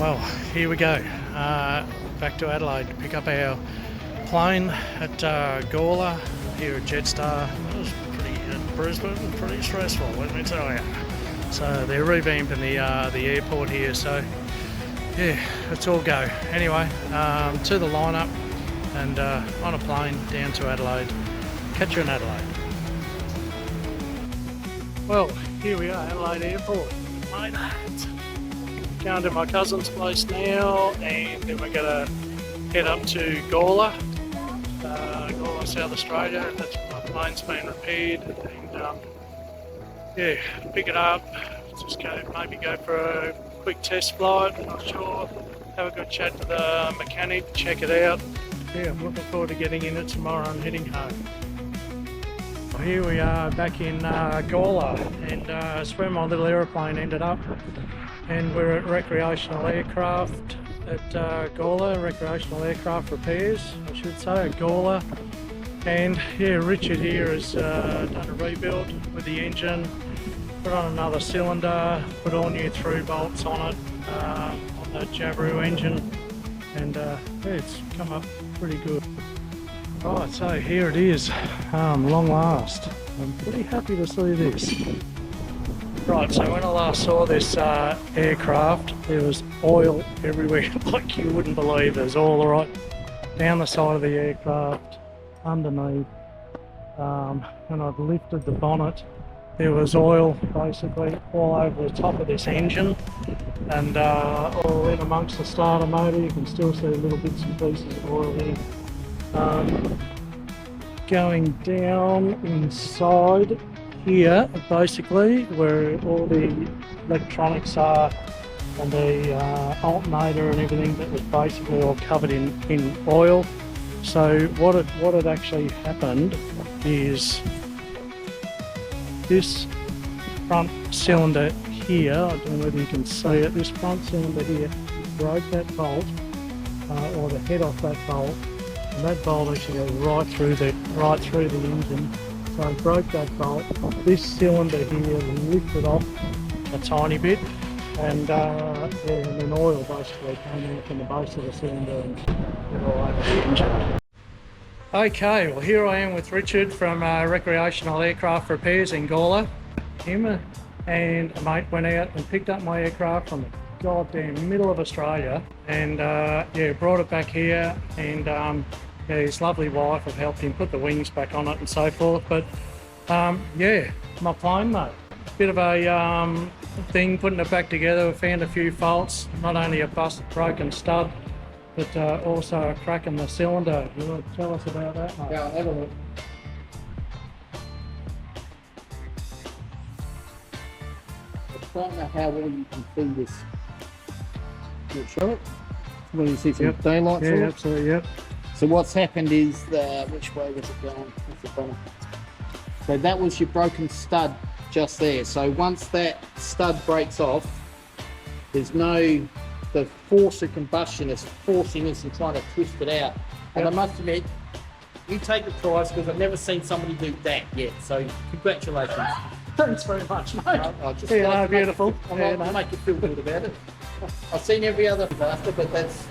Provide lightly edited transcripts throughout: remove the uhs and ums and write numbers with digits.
Well, here we go, back to Adelaide to pick up our plane at Gawler here at Jetstar. It was Brisbane, pretty stressful, let me tell you. So they're revamping the airport here, so yeah, let's all go. Anyway, to the lineup and on a plane down to Adelaide. Catch you in Adelaide. Well, here we are, Adelaide Airport. Made it. Going to my cousin's place now, and then we're going to head up to Gawler, Gawler, South Australia. That's my plane's been repaired, and yeah, pick it up. Just maybe go for a quick test flight. I'm not sure. Have a good chat to the mechanic, check it out. Yeah, I'm looking forward to getting in it tomorrow and heading home. Well, here we are back in Gawler, and it's where my little aeroplane ended up. And we're at recreational aircraft at Gawler, recreational aircraft repairs, I should say, at Gawler. And yeah, Richard here has done a rebuild with the engine, put on another cylinder, put all new through bolts on it, on the Jabiru engine, and yeah, it's come up pretty good. Right, so here it is, long last. I'm pretty happy to see this. Right, so when I last saw this aircraft, there was oil everywhere, like you wouldn't believe. There's oil right down the side of the aircraft, underneath. When I'd lifted the bonnet, there was oil basically all over the top of this engine, and all in amongst the starter motor. You can still see little bits and pieces of oil there. Going down inside here, basically where all the electronics are, and the alternator and everything, that was basically all covered in oil. So what had actually happened is this front cylinder here, I don't know whether you can see it, this front cylinder here broke that bolt, or the head off that bolt, and that bolt actually goes right through the engine. So I broke that bolt. This cylinder here lifted off a tiny bit, and then oil basically came in from the base of the cylinder and went all over the engine. Okay, well here I am with Richard from Recreational Aircraft Repairs in Gawler. Him and a mate went out and picked up my aircraft from the goddamn middle of Australia, and yeah, brought it back here, and yeah, his lovely wife have helped him put the wings back on it and so forth. But yeah, my plane, mate, bit of a thing putting it back together. We found a few faults, not only a broken stud, but also a crack in the cylinder. You want to tell us about that, mate? Yeah, I'll have a look. I don't know how well you can see this. Not sure. When you see some daylight. Yeah, absolutely, yep. So what's happened is, which way was it going? So that was your broken stud just there. So once that stud breaks off, there's the force of combustion is forcing this and trying to twist it out. And I must admit, you take the prize, because I've never seen somebody do that yet. So congratulations. Thanks very much, mate. I just beautiful. I like to make you feel good about it. I've seen every other disaster, but that's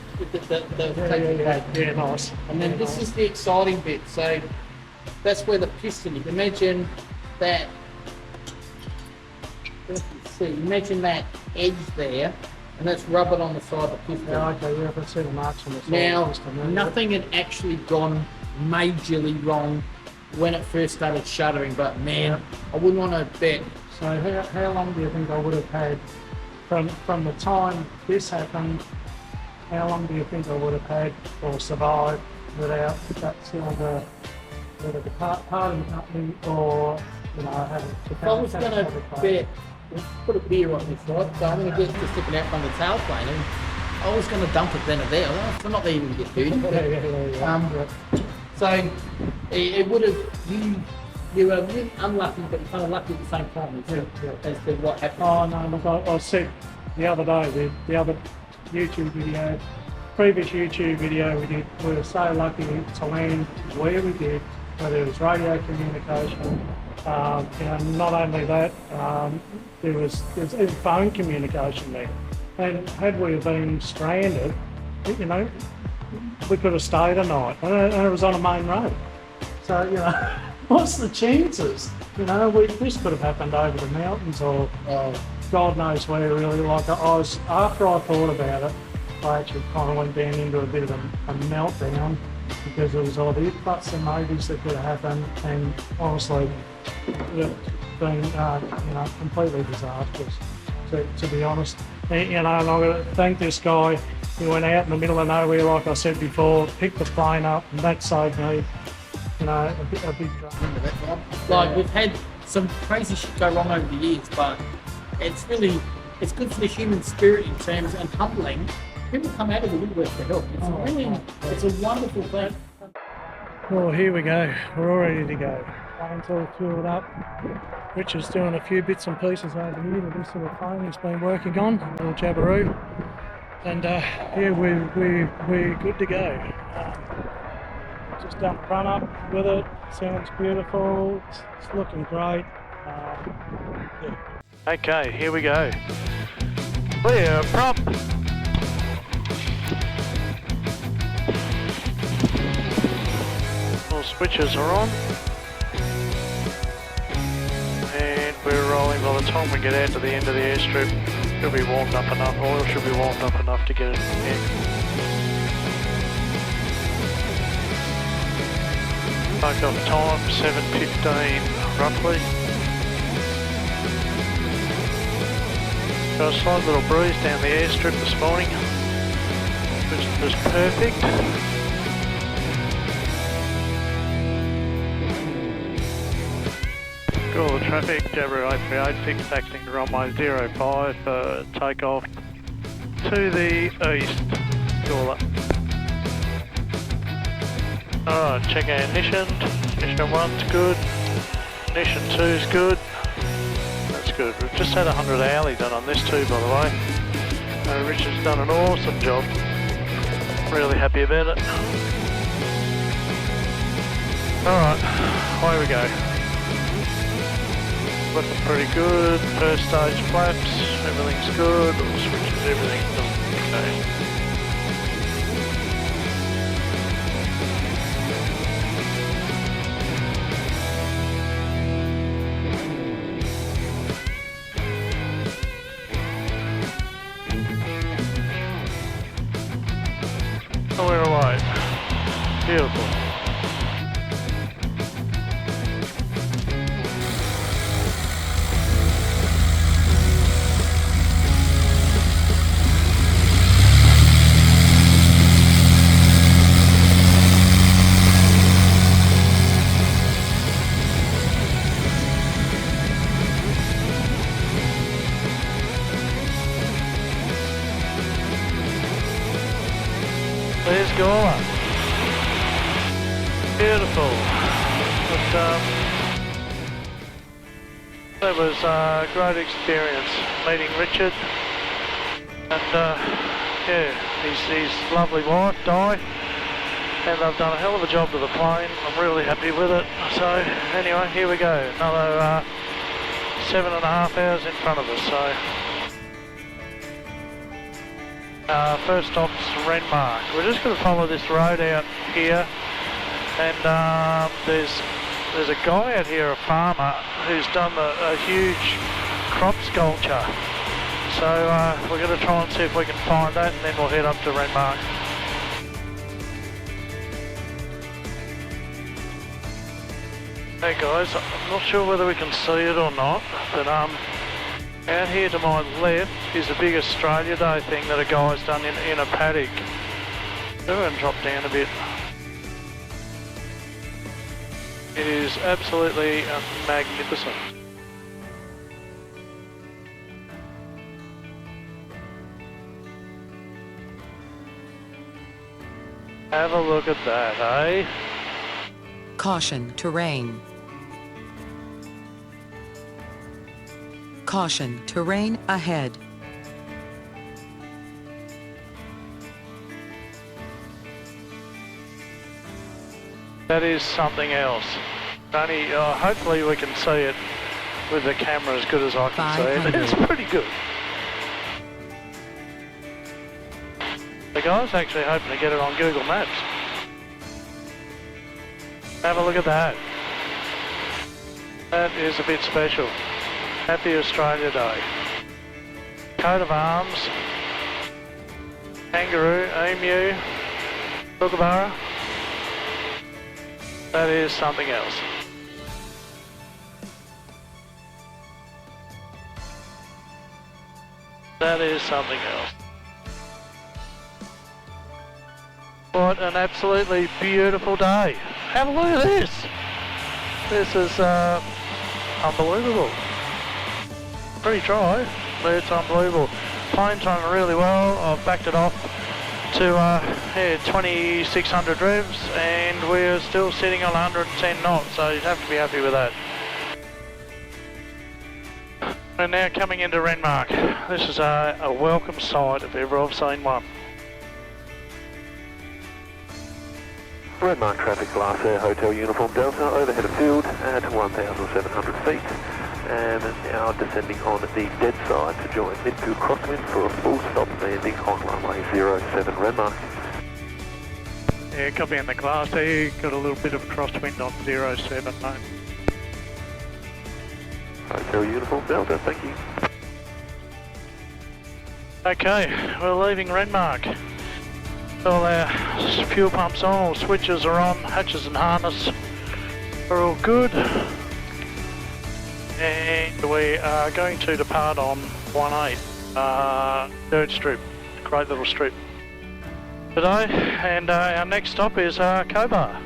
yeah, nice. And then this is the exciting bit. So that's where the piston. You can imagine that. Imagine that edge there, and that's rubber on the side of the piston. Yeah, okay, yeah, I can see the marks on the side. Now, nothing had actually gone majorly wrong when it first started shuddering, but man, I wouldn't want to bet. So how long do you think I would have had from the time this happened? How long do you think I would have had or survived without that cylinder, whether the parting company or, you know, having to... If I was going to bet, let's put a beer on this, right? So I'm going to get it sticking out from the tailplane, and I was going to dump it then or there. I'm not even going to get dirty. Yeah. So it would have, you were unlucky, but kind of lucky at the same time as to what happened. Oh no, look, I said the other day, the other previous YouTube video we did, we were so lucky to land where we did, where there was radio communication. You know, not only that, there was even phone communication there. And had we been stranded, you know, we could have stayed a night, and it was on a main road. So, you know, what's the chances? You know, this could have happened over the mountains or God knows where, really. Like, after I thought about it, I actually kind of went down into a bit of a meltdown because there was all the ifs and maybes that could have happened, and honestly, it's been, you know, completely disastrous, to be honest. And, you know, and I've got to thank this guy. He went out in the middle of nowhere, like I said before, picked the plane up, and that saved me, you know, a big drama. Like, we've had some crazy shit go wrong over the years, but it's good for the human spirit in terms, and humbling. People come out of the woodwork to help. It's a wonderful thing. Well, here we go. We're all ready to go. Plane's all filled up. Richard's doing a few bits and pieces over here with this little plane he's been working on, a little Jabiru. And yeah, we're good to go. Just done front up with it. Sounds beautiful. It's looking great. Yeah. Okay, here we go. Clear prop. All switches are on. And we're rolling. By the time we get out to the end of the airstrip, it'll be warmed up enough. Oil should be warmed up enough to get it in the air. Takeoff time 7:15 roughly. Got a slight little breeze down the airstrip this morning, which was perfect. Got all the traffic, Jabiru 838 fixed, acting to runway 05 for takeoff to the east, Gawler. Alright, check our ignition. Ignition 1's good, ignition 2's good. That's good. We've just had 100 hourly done on this too, by the way. Richard's done an awesome job. Really happy about it. Alright, away we go. Looking pretty good. First stage flaps, everything's good. All switches, everything's okay. Oh, we're away. Beautiful. There's Gawler. Beautiful. But, that was a great experience meeting Richard, and yeah, his lovely wife, Di, and they've done a hell of a job to the plane. I'm really happy with it. So anyway, here we go. Another 7.5 hours in front of us. So. First stop's Renmark. We're just going to follow this road out here, and there's a guy out here, a farmer, who's done a huge crop sculpture. So we're going to try and see if we can find that, and then we'll head up to Renmark. Hey guys, I'm not sure whether we can see it or not, but out here to my left is a big Australia Day thing that a guy's done in a paddock. Go and drop down a bit. It is absolutely magnificent. Have a look at that, eh? Caution, terrain. Caution, terrain ahead. That is something else. Only, hopefully we can see it with the camera as good as I can see it. It's pretty good. The guy's actually hoping to get it on Google Maps. Have a look at that. That is a bit special. Happy Australia Day. Coat of arms. Kangaroo, emu, kookaburra. That is something else. That is something else. What an absolutely beautiful day. Have a look at this. This is unbelievable. Pretty dry, but it's unbelievable. Plane's running really well. I've backed it off to 2600 revs and we're still sitting on 110 knots, so you'd have to be happy with that. We're now coming into Renmark. This is a welcome sight if ever I've seen one. Renmark traffic, Class A Hotel Uniform Delta, overhead of field at 1,700 feet. And now descending on the dead side to join midfield crosswind for a full stop landing on runway 07 Renmark. Yeah, copy in the Class A, got a little bit of crosswind on 07, mate. Hotel Uniform Delta, thank you. Okay, we're leaving Renmark. All our fuel pumps on, all switches are on, hatches and harness are all good. And we are going to depart on 18, third strip, great little strip today. And our next stop is Cobar.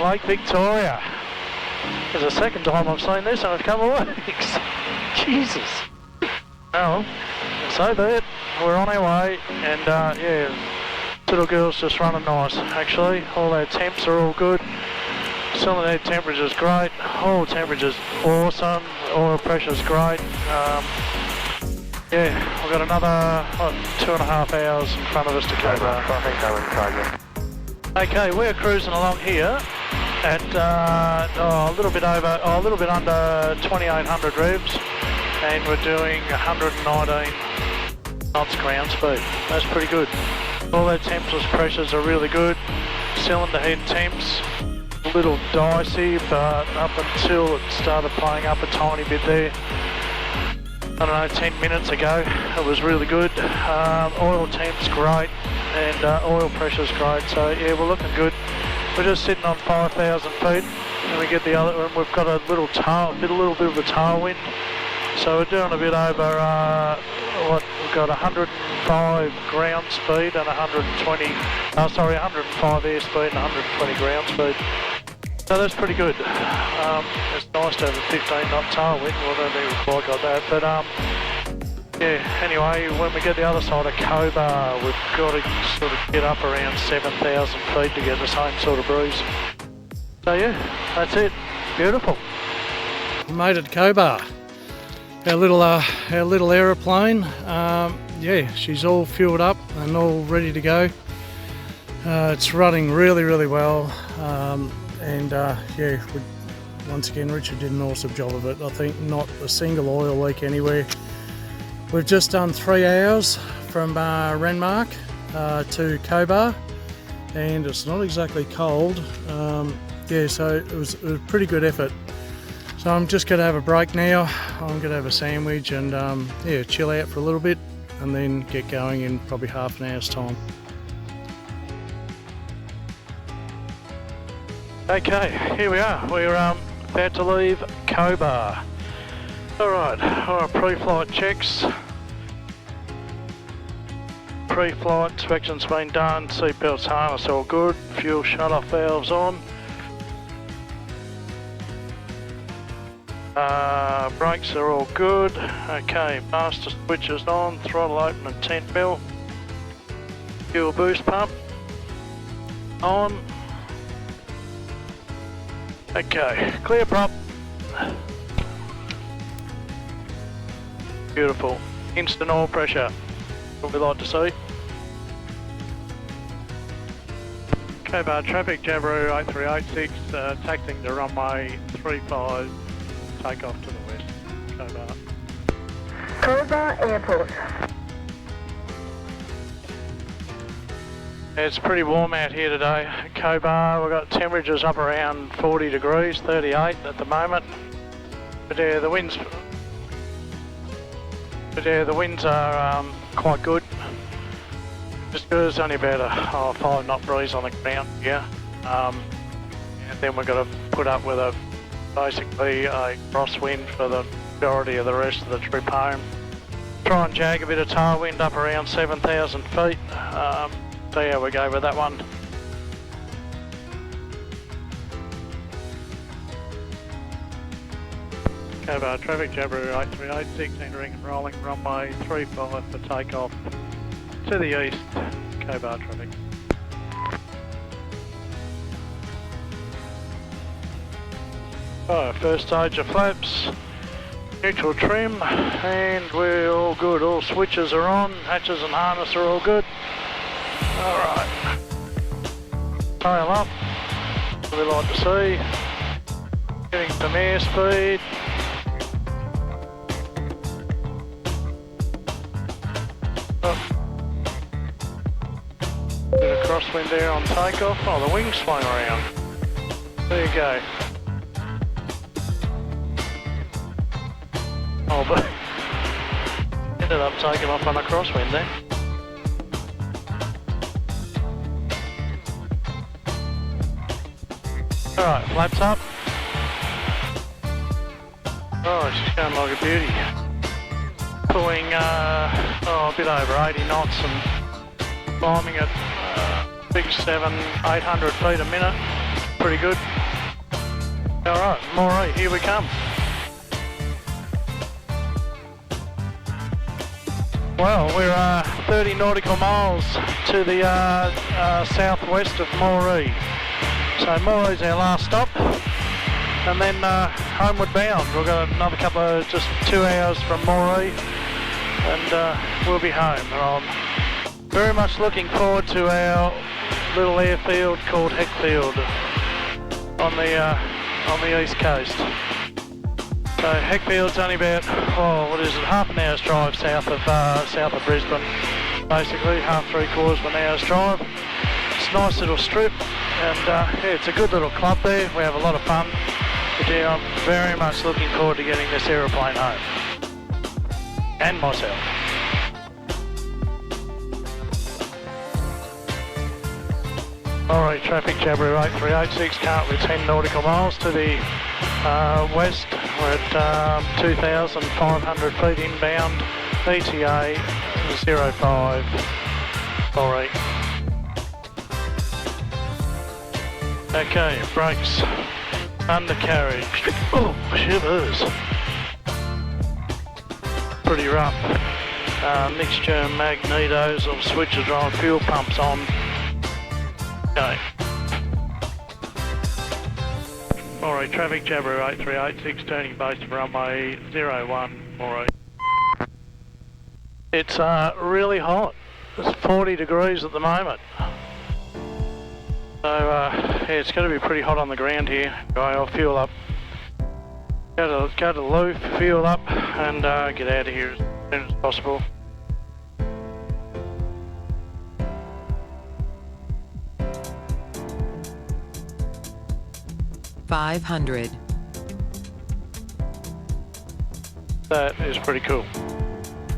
Lake Victoria. It's the second time I've seen this in a couple of weeks. Jesus. Oh, so be it. We're on our way, and yeah, little girl's just running nice. Actually, all our temps are all good. Cylinder temperature's great. All temperature's awesome. Oil pressure's great. Yeah, we've got another 2.5 hours in front of us to Cobar. Okay, we're cruising along here at a little bit under 2800 revs, and we're doing 119 knots ground speed. That's pretty good. All our temps and pressures are really good. Cylinder head temps, a little dicey, but up until it started playing up a tiny bit there, I don't know, 10 minutes ago, it was really good. Oil temps great, and oil pressure's great, so yeah, we're looking good. We're just sitting on 5,000 feet, and we get the other, and we've got a little bit of a tailwind, so we're doing a bit over, we've got 105 ground speed and 105 airspeed and 120 ground speed. So that's pretty good. It's nice to have a 15 knot tailwind, well, I don't think it's quite got that, but yeah, anyway, when we get the other side of Cobar, we've got to sort of get up around 7,000 feet to get the same sort of breeze. So yeah, that's it. Beautiful. We made it to Cobar. Our little aeroplane. Yeah, she's all fueled up and all ready to go. It's running really, really well. Yeah, once again, Richard did an awesome job of it. I think not a single oil leak anywhere. We've just done 3 hours from Renmark to Cobar, and it's not exactly cold. Yeah, so it was a pretty good effort. So I'm just going to have a break now. I'm going to have a sandwich and yeah, chill out for a little bit, and then get going in probably half an hour's time. Okay, here we are. We're about to leave Cobar. Alright, our pre-flight checks. Pre-flight inspection's been done, seatbelts, harness all good, fuel shut-off valves on. Brakes are all good. Okay, master switches on, throttle open and 10 mil. Fuel boost pump on. Okay, clear prop. Beautiful. Instant oil pressure. What we like to see. Cobar traffic, Jabiru 8386, taxiing to runway 35, take off to the west. Cobar. Cobar Airport. It's pretty warm out here today. Cobar, we've got temperatures up around 40 degrees, 38 at the moment. But yeah, the winds are quite good. Just good, it's only about a 5 knot breeze on the ground here. And then we've got to put up with basically a crosswind for the majority of the rest of the trip home. Try and jag a bit of tailwind up around 7,000 feet. See how we go with that one. Cobar traffic, Jabiru 8386, entering and rolling runway 35 for takeoff to the east. Cobar traffic. Oh, first stage of flaps, neutral trim, and we're all good. All switches are on, hatches and harness are all good. Alright. Tail up, what we like to see. Getting some airspeed. Bit of crosswind there on takeoff. Oh, the wings swung around. There you go. Oh, but ended up taking off on a crosswind there. Alright, flaps up. Oh, she's going like a beauty. Pulling a bit over 80 knots and climbing at 800 feet a minute. Pretty good. Alright, Moree, here we come. Well, we're 30 nautical miles to the southwest of Moree. So Moree's our last stop, and then homeward bound. We've got another couple of, just 2 hours from Moree, and we'll be home. And I'm very much looking forward to our little airfield called Heckfield on the east coast. So Heckfield's only about, half an hour's drive south of Brisbane. Basically, half 3/4 of an hour's drive. It's a nice little strip, and yeah, it's a good little club there. We have a lot of fun. But yeah, I'm very much looking forward to getting this aeroplane home. And myself. Alright, traffic, Jabiru 8386, currently 10 nautical miles to the west. We're at 2,500 feet inbound, ETA 05. Alright. Okay, brakes, undercarriage. Oh, shivers. Pretty rough. Mixture magnetos or switches are on, fuel pumps on. Okay. Alright, traffic, Jabiru 8386, turning base to runway 01, Moree. It's really hot. It's 40 degrees at the moment. So, yeah, it's going to be pretty hot on the ground here. Anyway, I'll fuel up. Go to the loo, fuel up, and get out of here as soon as possible. $500. That is pretty cool.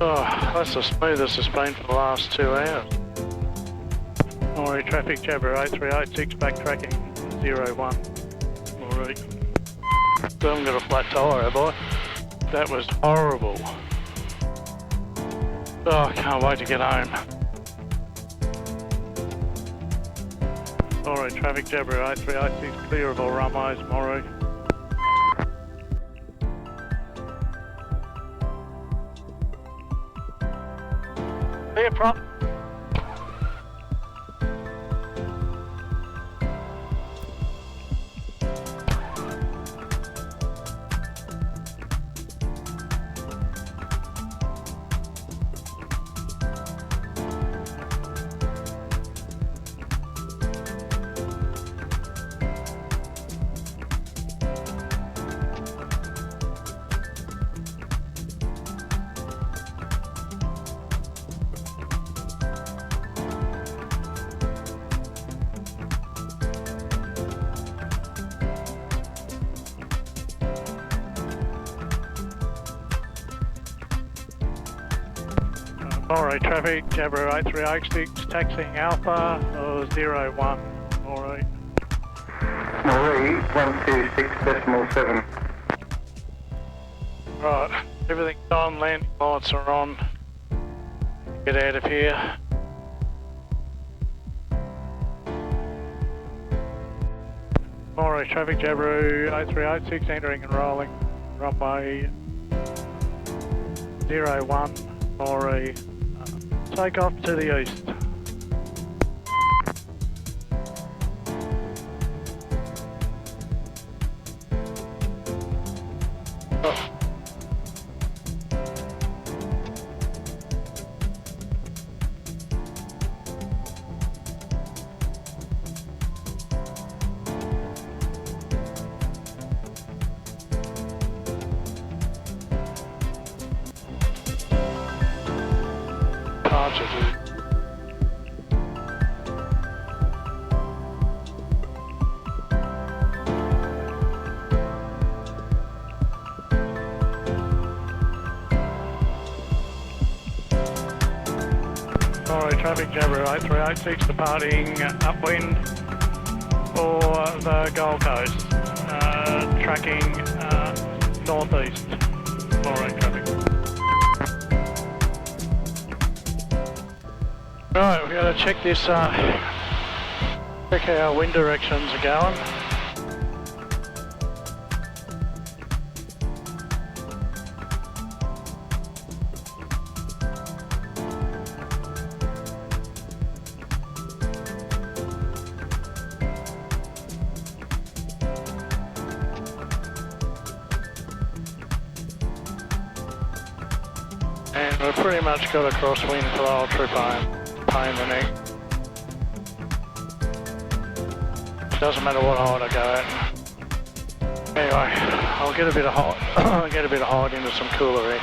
Oh, that's the smoothest it's been for the last 2 hours. Moree traffic, Jabiru 8386, backtracking 01, Moree. Still haven't got a flat tyre, have I? that was horrible. Oh, I can't wait to get home. Alright, traffic Jabiru 8386, clear of all runways, Moree. Clear prop. Alright, traffic, Jabiru 8386, taxiing Alpha, 01, alright. Moree 126.7. Right, everything's on, landing lights are on. Get out of here. Alright, traffic, Jabiru 8386, entering and rolling, runway 01, Moree. Take off to the east. Oh. Alright, traffic Jabiru 8386 departing upwind for the Gold Coast, tracking northeast. Alright, traffic. Right, we've got to check this, check how our wind directions are going. And we've pretty much got a crosswind for the whole trip home. Pain in the neck. Doesn't matter what height I go at. Anyway, I'll get a bit of height. I'll get a bit of height into some cooler air.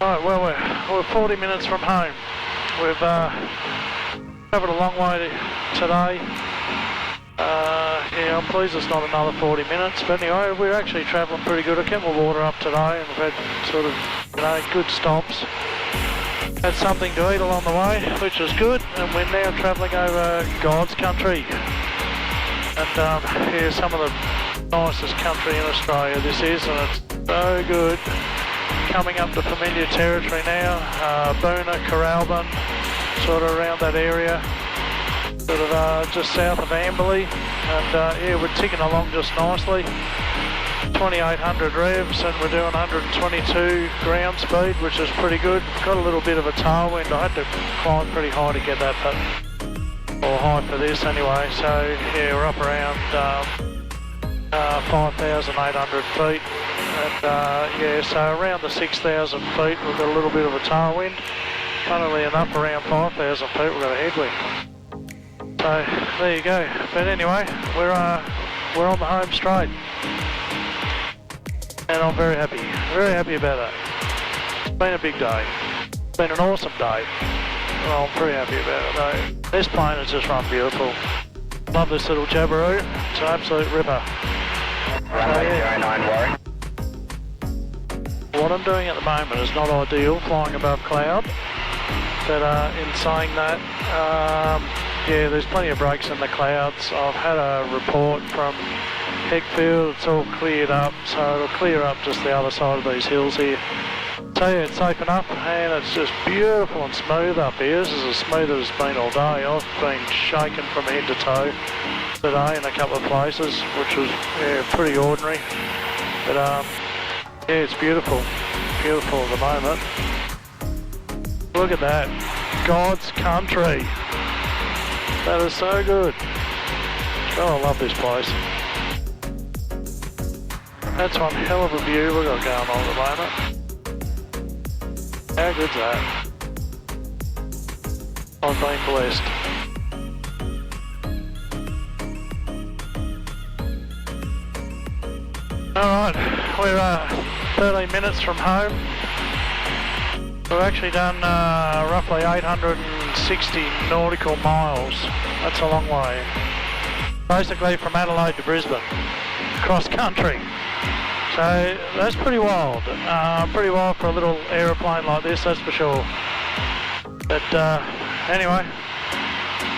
Alright, well we're 40 minutes from home. We've travelled a long way today. Yeah, I'm pleased it's not another 40 minutes, but anyway, we're actually travelling pretty good. I kept my water up today and we've had sort of, good stops. Had something to eat along the way, which is good, and we're now travelling over God's country. And yeah, some of the nicest country in Australia this is, and it's so good. Coming up to familiar territory now, Boona, Coralban, sort of around that area. Sort of just south of Amberley, and yeah, we're ticking along just nicely. 2800 revs, and we're doing 122 ground speed, which is pretty good. Got a little bit of a tailwind. I had to climb pretty high to get that, or high for this anyway. So yeah, we're up around 5,800 feet, and yeah, so around the 6,000 feet we've got a little bit of a tailwind. Funnily enough, around 5,000 feet we've got a headwind. So there you go. But anyway, we're on the home straight, and I'm very happy about that. It's been a big day. It's been an awesome day. Well, I'm pretty happy about it though. This plane has just run beautiful. Love this little Jabiru. It's an absolute ripper. Runway 09 Warren. What I'm doing at the moment is not ideal, flying above cloud. But in saying that, yeah, there's plenty of breaks in the clouds. I've had a report from Heckfield, it's all cleared up, so it'll clear up just the other side of these hills here. So yeah, it's open up and it's just beautiful and smooth up here. This is as smooth as it's been all day. I've been shaken from head to toe today in a couple of places, which was pretty ordinary. But yeah, it's beautiful. Beautiful at the moment. Look at that. God's country. That is so good. Oh, I love this place. That's one hell of a view we've got going on at the moment. How good's that? I've been blessed. Alright, we're 13 minutes from home. We've actually done roughly 860 nautical miles. That's a long way. Basically from Adelaide to Brisbane, cross country. So that's pretty wild. Pretty wild for a little aeroplane like this, that's for sure. But anyway,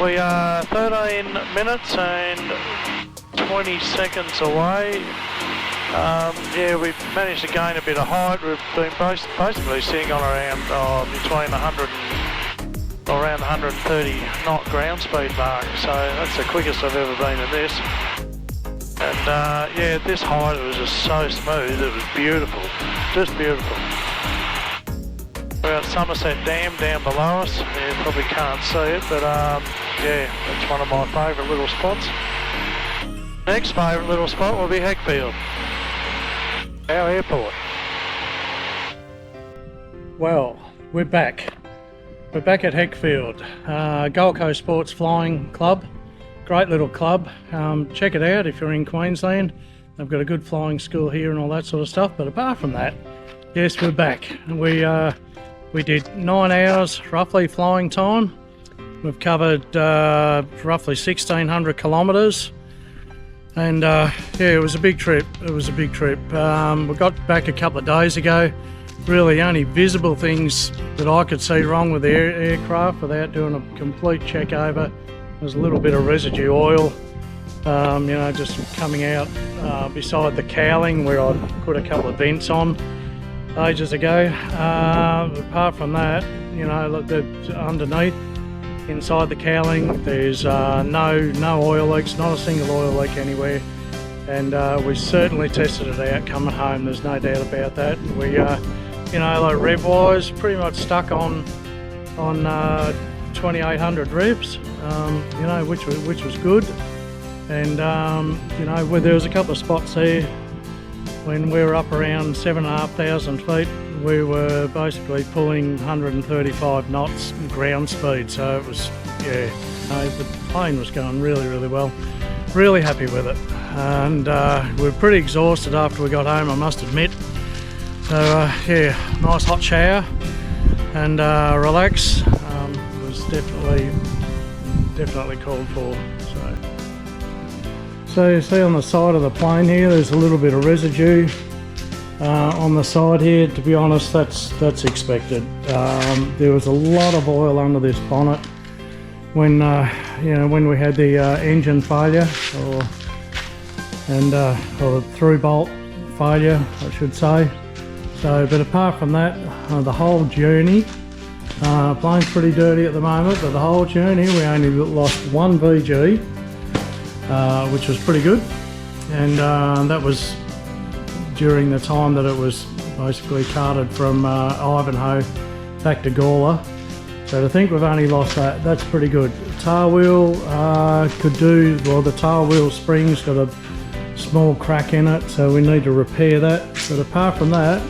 we are 13 minutes and 20 seconds away. Yeah, we've managed to gain a bit of height. We've been basically sitting on around between 100 and around 130 knot ground speed mark. So that's the quickest I've ever been at this. And yeah, at this height it was just so smooth. It was beautiful, just beautiful. We're at Somerset Dam down below us. You probably can't see it, but yeah, it's one of my favourite little spots. Next favourite little spot will be Heckfield, our airport. Well, we're back. We're back at Heckfield, Gold Coast Sports Flying Club. Great little club. Check it out if you're in Queensland. They've got a good flying school here and all that sort of stuff. But apart from that, yes, we're back. We did 9 hours roughly flying time. We've covered roughly 1,600 kilometres. And yeah, it was a big trip. It was a big trip. We got back a couple of days ago. Really only visible things that I could see wrong with the aircraft without doing a complete check over. There's a little bit of residue oil, you know, just coming out beside the cowling where I put a couple of vents on ages ago. Apart from that, you know, look, underneath, inside the cowling, there's no oil leaks, not a single oil leak anywhere. And we certainly tested it out coming home. There's no doubt about that. We, you know, like rev-wise, pretty much stuck on 2,800 revs. You know, which was good. And you know, where there was a couple of spots there when we were up around 7,500 feet, we were basically pulling 135 knots ground speed. So it was, yeah, the plane was going really, really well. Really happy with it. And we were pretty exhausted after we got home, I must admit. So yeah, nice hot shower and relax. Was definitely called for. So you see on the side of the plane here, there's a little bit of residue on the side here. To be honest, that's expected. There was a lot of oil under this bonnet when you know, when we had the engine failure or the through bolt failure, I should say. So, but apart from that, the whole journey. Plane's pretty dirty at the moment, but the whole journey we only lost one VG, which was pretty good, and that was during the time that it was basically carted from Ivanhoe back to Gawler. So to think we've only lost that, that's pretty good. Tail wheel could do, well, the tail wheel spring's got a small crack in it, so we need to repair that. But apart from that,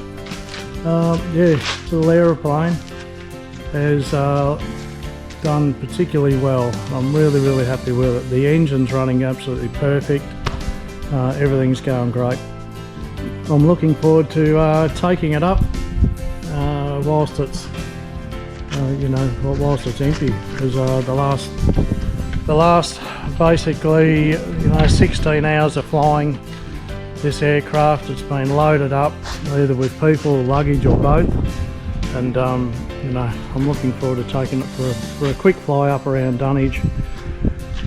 yeah, little aeroplane has done particularly well. I'm really, really happy with it. The engine's running absolutely perfect. Everything's going great. I'm looking forward to taking it up whilst it's you know, whilst it's empty, because the last basically, you know, 16 hours of flying this aircraft, it's been loaded up either with people, luggage or both. And you know, I'm looking forward to taking it for a quick fly up around Dunwich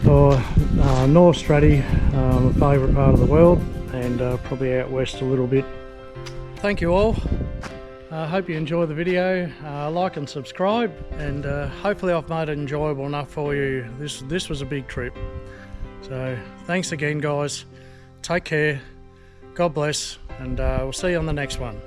or North Stratty, my favourite part of the world, and probably out west a little bit. Thank you all. I hope you enjoy the video. Like and subscribe, and hopefully I've made it enjoyable enough for you. This was a big trip. So thanks again, guys. Take care. God bless, and we'll see you on the next one.